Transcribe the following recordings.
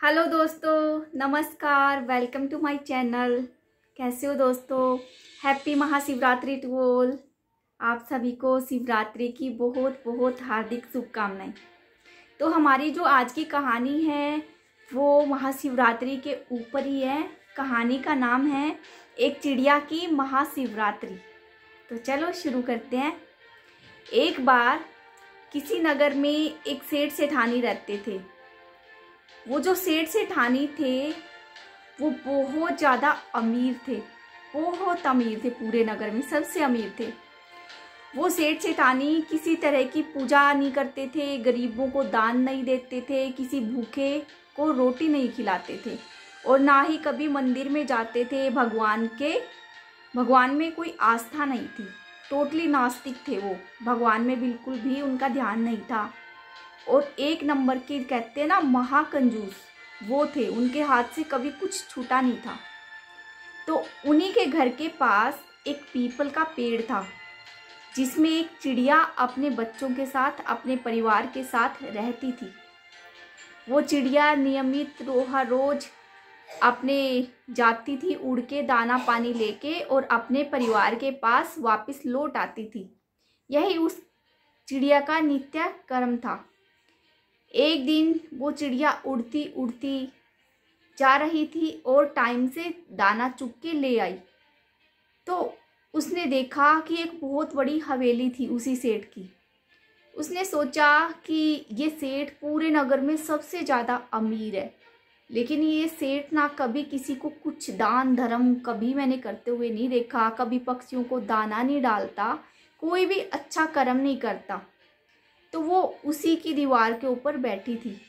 Hello दोस्तों, नमस्कार। Welcome to my channel. कैसे हो दोस्तों? Happy Mahashivratri to all. आप सभी को शिवरात्रि की बहुत बहुत हार्दिक शुभकामनाएं। तो हमारी जो आज की कहानी है वो महाशिवरात्रि के ऊपर ही है। कहानी का नाम है एक चिड़िया की महाशिवरात्रि। तो चलो शुरू करते हैं। एक बार किसी नगर में एक सेठ सेठानी रहते थे। वो जो सेठ सेठानी थे वो बहुत ज़्यादा अमीर थे, बहुत अमीर थे। पूरे नगर में सबसे अमीर थे। वो सेठ सेठानी किसी तरह की पूजा नहीं करते थे, गरीबों को दान नहीं देते थे, किसी भूखे को रोटी नहीं खिलाते थे और ना ही कभी मंदिर में जाते थे। भगवान में कोई आस्था नहीं थी। टोटली नास्तिक थे वो। भगवान में बिल्कुल भी उनका ध्यान नहीं था। और एक नंबर के कहते हैं ना महाकंजूस वो थे। उनके हाथ से कभी कुछ छूटा नहीं था। तो उन्हीं के घर के पास एक पीपल का पेड़ था जिसमें एक चिड़िया अपने बच्चों के साथ, अपने परिवार के साथ रहती थी। वो चिड़िया नियमित हर रोज अपने जाती थी, उड़ के दाना पानी लेके और अपने परिवार के पास वापस लौट आती थी। यही उस चिड़िया का नित्य कर्म था। एक दिन वो चिड़िया उड़ती उड़ती जा रही थी और टाइम से दाना चुग के ले आई। तो उसने देखा कि एक बहुत बड़ी हवेली थी उसी सेठ की। उसने सोचा कि ये सेठ पूरे नगर में सबसे ज़्यादा अमीर है, लेकिन ये सेठ ना कभी किसी को कुछ दान धर्म कभी मैंने करते हुए नहीं देखा। कभी पक्षियों को दाना नहीं डालता, कोई भी अच्छा कर्म नहीं करता। तो वो उसी की दीवार के ऊपर बैठी थी।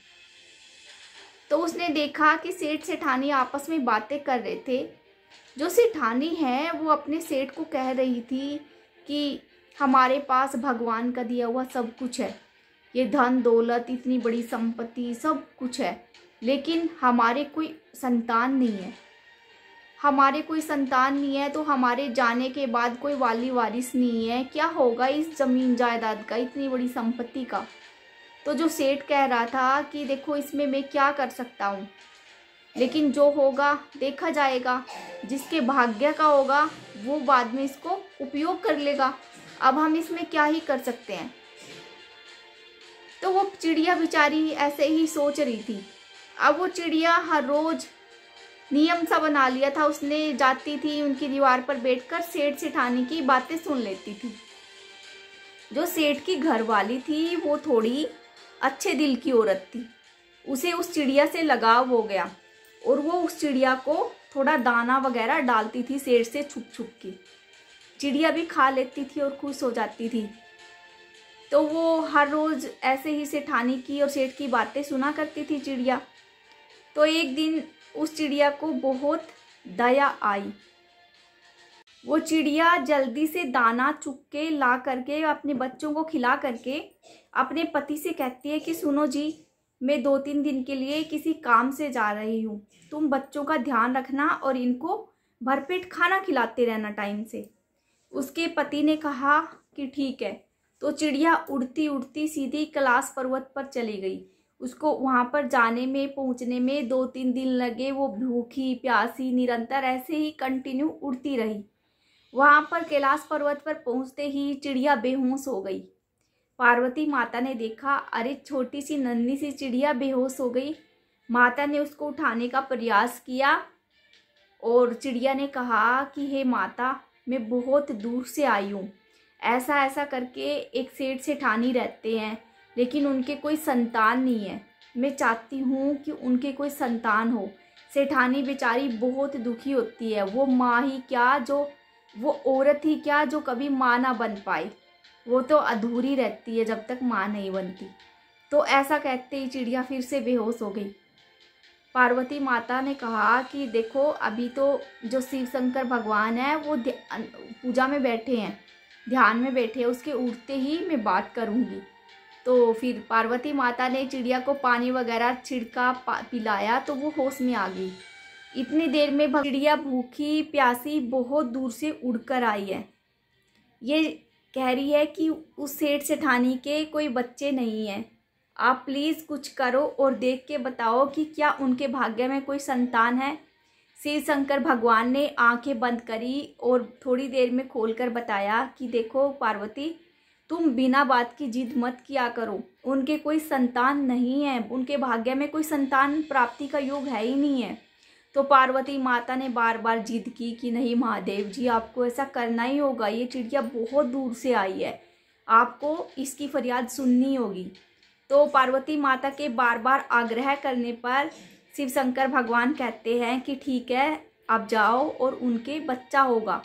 तो उसने देखा कि सेठ सेठानी आपस में बातें कर रहे थे। जो सेठानी है वो अपने सेठ को कह रही थी कि हमारे पास भगवान का दिया हुआ सब कुछ है, ये धन दौलत, इतनी बड़ी संपत्ति, सब कुछ है, लेकिन हमारे कोई संतान नहीं है। हमारे कोई संतान नहीं है तो हमारे जाने के बाद कोई वाली वारिस नहीं है। क्या होगा इस जमीन जायदाद का, इतनी बड़ी संपत्ति का? तो जो सेठ कह रहा था कि देखो इसमें मैं क्या कर सकता हूँ, लेकिन जो होगा देखा जाएगा। जिसके भाग्य का होगा वो बाद में इसको उपयोग कर लेगा। अब हम इसमें क्या ही कर सकते हैं। तो वो चिड़िया बेचारी ऐसे ही सोच रही थी। अब वो चिड़िया हर रोज नियम सा बना लिया था। उसने जाती थी, उनकी दीवार पर बैठकर सेठ सेठानी की बातें सुन लेती थी। जो सेठ की घरवाली थी वो थोड़ी अच्छे दिल की औरत थी। उसे उस चिड़िया से लगाव हो गया और वो उस चिड़िया को थोड़ा दाना वगैरह डालती थी सेठ से छुप छुप के। चिड़िया भी खा लेती थी और खुश हो जाती थी। तो वो हर रोज ऐसे ही सेठानी की और सेठ की बातें सुना करती थी चिड़िया। तो एक दिन उस चिड़िया को बहुत दया आई। वो चिड़िया जल्दी से दाना चुग के ला करके अपने बच्चों को खिला करके अपने पति से कहती है कि सुनो जी, मैं 2-3 दिन के लिए किसी काम से जा रही हूँ, तुम बच्चों का ध्यान रखना और इनको भरपेट खाना खिलाते रहना टाइम से। उसके पति ने कहा कि ठीक है। तो चिड़िया उड़ती उड़ती सीधी कैलाश पर्वत पर चली गई। उसको वहाँ पर जाने में, पहुँचने में 2-3 दिन लगे। वो भूखी प्यासी निरंतर ऐसे ही कंटिन्यू उड़ती रही। वहाँ पर कैलाश पर्वत पर पहुँचते ही चिड़िया बेहोश हो गई। पार्वती माता ने देखा, अरे छोटी सी नन्ही सी चिड़िया बेहोश हो गई। माता ने उसको उठाने का प्रयास किया और चिड़िया ने कहा कि हे माता, मैं बहुत दूर से आई हूँ। ऐसा ऐसा करके एक सेठ सेठानी रहते हैं, लेकिन उनके कोई संतान नहीं है। मैं चाहती हूँ कि उनके कोई संतान हो। सेठानी बेचारी बहुत दुखी होती है। वो माँ ही क्या, वो औरत ही क्या जो कभी माँ ना बन पाए। वो तो अधूरी रहती है जब तक माँ नहीं बनती। तो ऐसा कहते ही चिड़िया फिर से बेहोश हो गई। पार्वती माता ने कहा कि देखो, अभी तो जो शिव शंकर भगवान है वो पूजा में बैठे हैं, ध्यान में बैठे हैं, उसके उठते ही मैं बात करूँगी। तो फिर पार्वती माता ने चिड़िया को पानी वगैरह छिड़का, पिलाया, तो वो होश में आ गई। इतनी देर में चिड़िया भूखी प्यासी बहुत दूर से उड़कर आई है। ये कह रही है कि उस सेठ सेठानी के कोई बच्चे नहीं हैं। आप प्लीज़ कुछ करो और देख के बताओ कि क्या उनके भाग्य में कोई संतान है। शिव शंकर भगवान ने आंखें बंद करी और थोड़ी देर में खोलकर बताया कि देखो पार्वती, तुम बिना बात की जिद मत किया करो। उनके कोई संतान नहीं है, उनके भाग्य में कोई संतान प्राप्ति का योग है ही नहीं है। तो पार्वती माता ने बार बार जिद की कि नहीं महादेव जी, आपको ऐसा करना ही होगा। ये चिड़िया बहुत दूर से आई है, आपको इसकी फरियाद सुननी होगी। तो पार्वती माता के बार बार आग्रह करने पर शिव शंकर भगवान कहते हैं कि ठीक है, आप जाओ और उनके बच्चा होगा,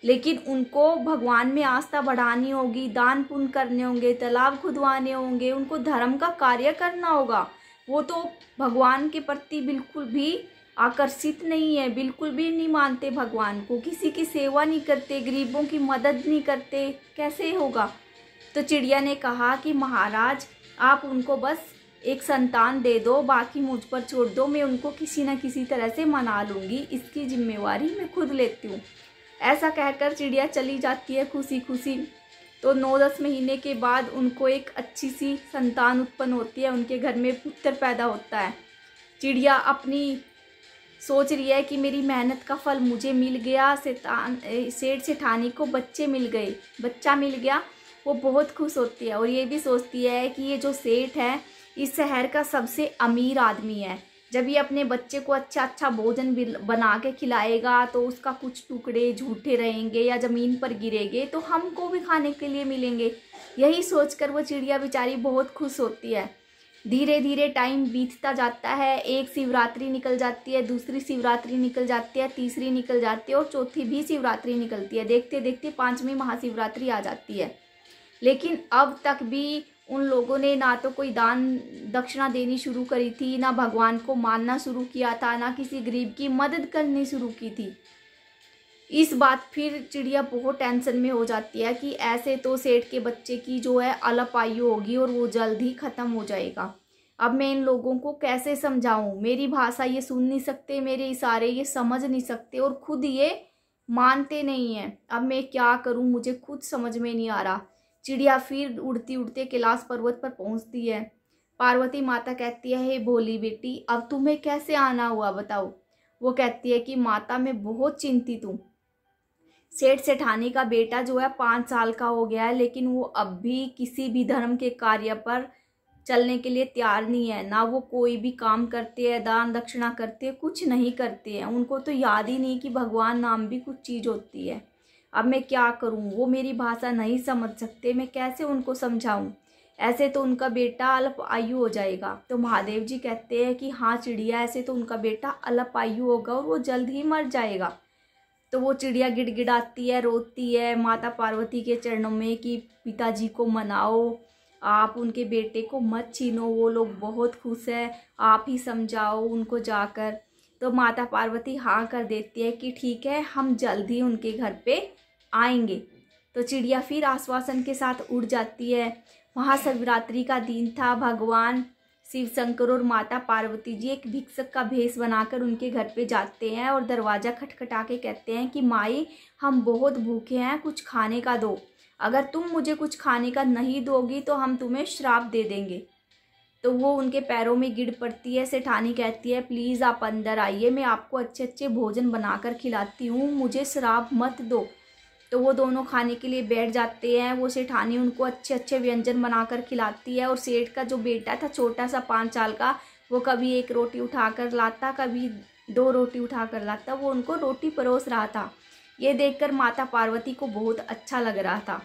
लेकिन उनको भगवान में आस्था बढ़ानी होगी, दान पुण्य करने होंगे, तालाब खुदवाने होंगे, उनको धर्म का कार्य करना होगा। वो तो भगवान के प्रति बिल्कुल भी आकर्षित नहीं है, बिल्कुल भी नहीं मानते भगवान को, किसी की सेवा नहीं करते, गरीबों की मदद नहीं करते, कैसे होगा। तो चिड़िया ने कहा कि महाराज, आप उनको बस एक संतान दे दो, बाकी मुझ पर छोड़ दो, मैं उनको किसी न किसी तरह से मना लूँगी, इसकी जिम्मेवारी मैं खुद लेती हूँ। ऐसा कहकर चिड़िया चली जाती है खुशी खुशी। तो 9-10 महीने के बाद उनको एक अच्छी सी संतान उत्पन्न होती है, उनके घर में पुत्र पैदा होता है। चिड़िया अपनी सोच रही है कि मेरी मेहनत का फल मुझे मिल गया, सेठ सेठानी को बच्चा मिल गया। वो बहुत खुश होती है और ये भी सोचती है कि ये जो सेठ है इस शहर का सबसे अमीर आदमी है। जब ये अपने बच्चे को अच्छा भोजन बना के खिलाएगा तो उसका कुछ टुकड़े झूठे रहेंगे या ज़मीन पर गिरेंगे तो हमको भी खाने के लिए मिलेंगे। यही सोचकर वो चिड़िया बेचारी बहुत खुश होती है। धीरे धीरे टाइम बीतता जाता है, एक शिवरात्रि निकल जाती है, दूसरी शिवरात्रि निकल जाती है, तीसरी निकल जाती है और चौथी भी शिवरात्रि निकलती है। देखते देखते 5वीं महाशिवरात्रि आ जाती है। लेकिन अब तक भी उन लोगों ने ना तो कोई दान दक्षिणा देनी शुरू करी थी, ना भगवान को मानना शुरू किया था, ना किसी गरीब की मदद करनी शुरू की थी। इस बात फिर चिड़िया बहुत टेंशन में हो जाती है कि ऐसे तो सेठ के बच्चे की जो है अल्प आयु होगी और वो जल्द ही ख़त्म हो जाएगा। अब मैं इन लोगों को कैसे समझाऊं? मेरी भाषा ये सुन नहीं सकते, मेरे इशारे ये समझ नहीं सकते और खुद ये मानते नहीं हैं। अब मैं क्या करूं, मुझे खुद समझ में नहीं आ रहा। चिड़िया फिर उड़ती उड़ते कैलाश पर्वत पर पहुंचती है। पार्वती माता कहती है, हे भोली बेटी, अब तुम्हें कैसे आना हुआ बताओ। वो कहती है कि माता, मैं बहुत चिंतित हूँ। सेठ सेठानी का बेटा जो है 5 साल का हो गया है, लेकिन वो अब भी किसी भी धर्म के कार्य पर चलने के लिए तैयार नहीं है। ना वो कोई भी काम करते हैं, दान दक्षिणा करते हैं, कुछ नहीं करते हैं। उनको तो याद ही नहीं कि भगवान नाम भी कुछ चीज़ होती है। अब मैं क्या करूं? वो मेरी भाषा नहीं समझ सकते, मैं कैसे उनको समझाऊं? ऐसे तो उनका बेटा अल्प आयु हो जाएगा। तो महादेव जी कहते हैं कि हाँ चिड़िया, ऐसे तो उनका बेटा अल्प आयु होगा और वो जल्द ही मर जाएगा। तो वो चिड़िया गिड़गिड़ाती है, रोती है माता पार्वती के चरणों में कि पिताजी को मनाओ, आप उनके बेटे को मत छीनो, वो लोग बहुत खुश है, आप ही समझाओ उनको जाकर। तो माता पार्वती हाँ कर देती है कि ठीक है, हम जल्द ही उनके घर पे आएंगे। तो चिड़िया फिर आश्वासन के साथ उड़ जाती है। महाशिवरात्रि का दिन था। भगवान शिव शंकर और माता पार्वती जी एक भिक्षक का भेष बनाकर उनके घर पे जाते हैं और दरवाज़ा खटखटा के कहते हैं कि माई, हम बहुत भूखे हैं, कुछ खाने का दो। अगर तुम मुझे कुछ खाने का नहीं दोगी तो हम तुम्हें श्राप दे देंगे। तो वो उनके पैरों में गिर पड़ती है। सेठानी कहती है, प्लीज़ आप अंदर आइए, मैं आपको अच्छे अच्छे भोजन बनाकर खिलाती हूँ, मुझे श्राप मत दो। तो वो दोनों खाने के लिए बैठ जाते हैं। वो सेठानी उनको अच्छे अच्छे व्यंजन बनाकर खिलाती है। और सेठ का जो बेटा था छोटा सा 5 साल का, वो कभी 1 रोटी उठाकर लाता, कभी 2 रोटी उठाकर लाता, वो उनको रोटी परोस रहा था। ये देखकर माता पार्वती को बहुत अच्छा लग रहा था।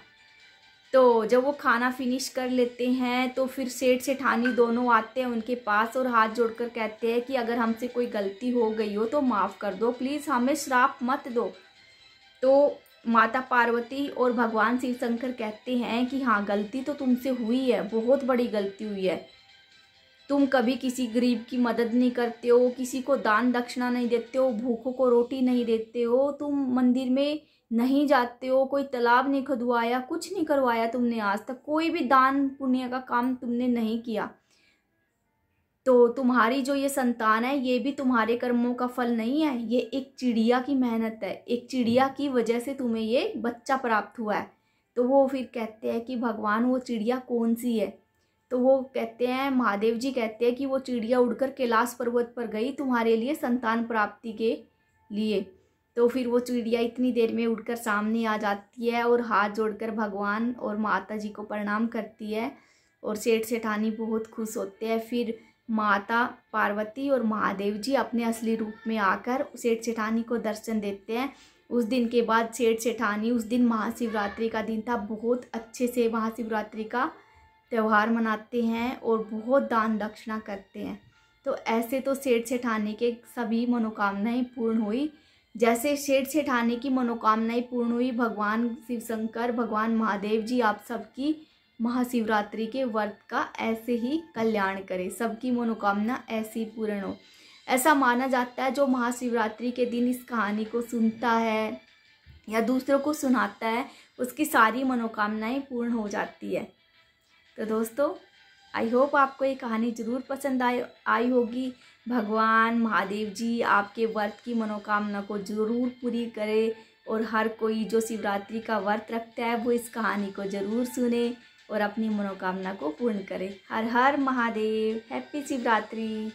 तो जब वो खाना फिनिश कर लेते हैं तो फिर सेठ सेठानी दोनों आते हैं उनके पास और हाथ जोड़कर कहते हैं कि अगर हमसे कोई गलती हो गई हो तो माफ़ कर दो, प्लीज़ हमें श्राप मत दो। तो माता पार्वती और भगवान शिव शंकर कहते हैं कि हाँ, गलती तो तुमसे हुई है, बहुत बड़ी गलती हुई है। तुम कभी किसी गरीब की मदद नहीं करते हो, किसी को दान दक्षिणा नहीं देते हो, भूखों को रोटी नहीं देते हो, तुम मंदिर में नहीं जाते हो, कोई तालाब नहीं खुदवाया, कुछ नहीं करवाया तुमने, आज तक कोई भी दान पुण्य का काम तुमने नहीं किया। तो तुम्हारी जो ये संतान है ये भी तुम्हारे कर्मों का फल नहीं है, ये एक चिड़िया की मेहनत है, एक चिड़िया की वजह से तुम्हें ये बच्चा प्राप्त हुआ है। तो वो फिर कहते हैं कि भगवान वो चिड़िया कौन सी है। तो वो कहते हैं, महादेव जी कहते हैं कि वो चिड़िया उड़कर कैलाश पर्वत पर गई तुम्हारे लिए संतान प्राप्ति के लिए। तो फिर वो चिड़िया इतनी देर में उड़कर सामने आ जाती है और हाथ जोड़कर भगवान और माता जी को प्रणाम करती है और सेठ सेठानी बहुत खुश होते हैं। फिर माता पार्वती और महादेव जी अपने असली रूप में आकर सेठ सेठानी को दर्शन देते हैं। उस दिन के बाद सेठ सेठानी, उस दिन महाशिवरात्रि का दिन था, बहुत अच्छे से महाशिवरात्रि का त्यौहार मनाते हैं और बहुत दान दक्षिणा करते हैं। तो ऐसे तो सेठ सेठानी के सभी मनोकामनाएं पूर्ण हुई। जैसे सेठ सेठानी की मनोकामनाएं पूर्ण हुई, भगवान शिव शंकर, भगवान महादेव जी आप सबकी महाशिवरात्रि के व्रत का ऐसे ही कल्याण करें, सबकी मनोकामना ऐसे ही पूर्ण हो। ऐसा माना जाता है जो महाशिवरात्रि के दिन इस कहानी को सुनता है या दूसरों को सुनाता है, उसकी सारी मनोकामनाएं पूर्ण हो जाती है। तो दोस्तों, आई होप आपको ये कहानी ज़रूर पसंद आई होगी। भगवान महादेव जी आपके व्रत की मनोकामना को ज़रूर पूरी करे और हर कोई जो शिवरात्रि का व्रत रखता है वो इस कहानी को ज़रूर सुने और अपनी मनोकामना को पूर्ण करे। हर हर महादेव, हैप्पी शिवरात्रि।